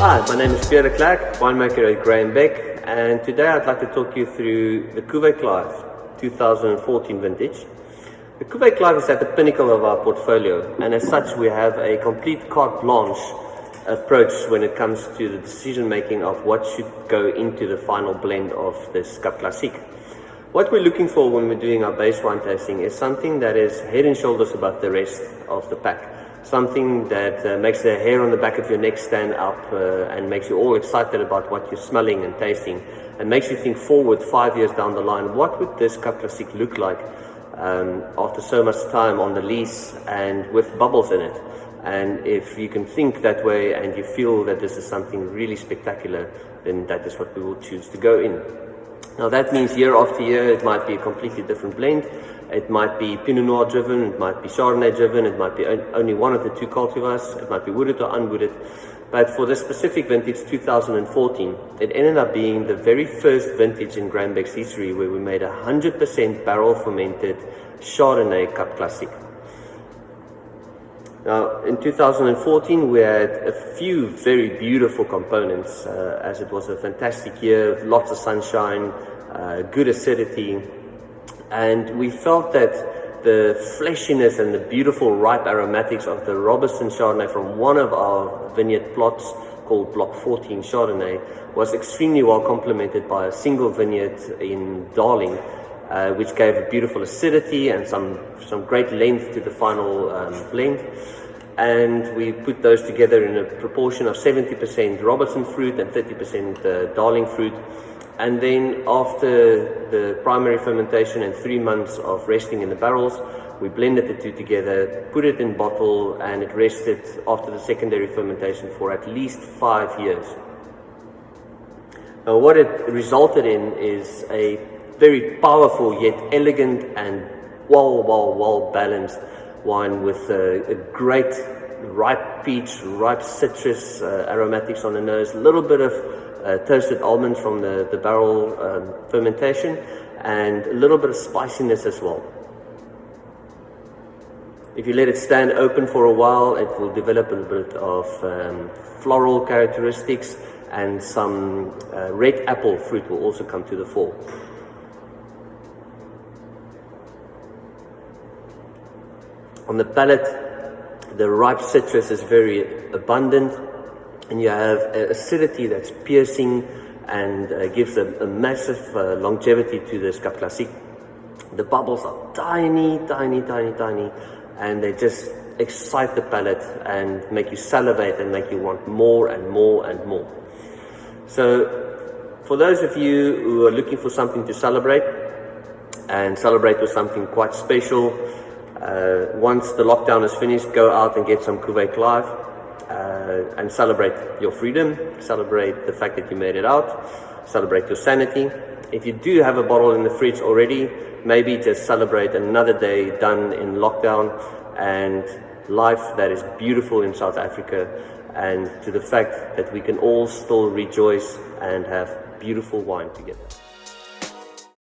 Hi, my name is Pierre de Klerk, winemaker at Graham Beck, and today I'd like to talk you through the Cuvee Clive 2014 vintage. The Cuvee Clive is at the pinnacle of our portfolio, and as such we have a complete carte blanche approach when it comes to the decision making of what should go into the final blend of this Classique. What we're looking for when we're doing our base wine tasting is something that is head and shoulders above the rest of the pack. Something that makes the hair on the back of your neck stand up and makes you all excited about what you're smelling and tasting, and makes you think forward 5 years down the line, what would this Classique look like after so much time on the lease and with bubbles in it. And if you can think that way and you feel that this is something really spectacular, then that is what we will choose to go in. Now that means year after year it might be a completely different blend. It might be Pinot Noir driven, it might be Chardonnay driven, it might be only one of the two cultivars, it might be wooded or unwooded. But for this specific vintage, 2014, it ended up being the very first vintage in Graham Beck's history where we made 100% barrel fermented Chardonnay Classique. Now, in 2014, we had a few very beautiful components, as it was a fantastic year, lots of sunshine, good acidity, and we felt that the fleshiness and the beautiful ripe aromatics of the Robertson Chardonnay from one of our vineyard plots called Block 14 Chardonnay was extremely well complemented by a single vineyard in Darling, which gave a beautiful acidity and some great length to the final blend. And we put those together in a proportion of 70% Robertson fruit and 30% Darling fruit. And then after the primary fermentation and 3 months of resting in the barrels, we blended the two together, put it in bottle, and it rested after the secondary fermentation for at least 5 years. Now what it resulted in is a very powerful yet elegant and well balanced wine with a great ripe peach, ripe citrus aromatics on the nose, a little bit of toasted almonds from the barrel fermentation, and a little bit of spiciness as well. If you let it stand open for a while, it will develop a little bit of floral characteristics, and some red apple fruit will also come to the fore. On the palate, the ripe citrus is very abundant, and you have acidity that's piercing and gives a massive longevity to this Classique. The bubbles are tiny, and they just excite the palate and make you salivate and make you want more and more and more. So for those of you who are looking for something to celebrate, and celebrate with something quite special, once the lockdown is finished, go out and get some Cuvee Clive and celebrate your freedom, celebrate the fact that you made it out, celebrate your sanity. If you do have a bottle in the fridge already, maybe just celebrate another day done in lockdown and life that is beautiful in South Africa, and to the fact that we can all still rejoice and have beautiful wine together.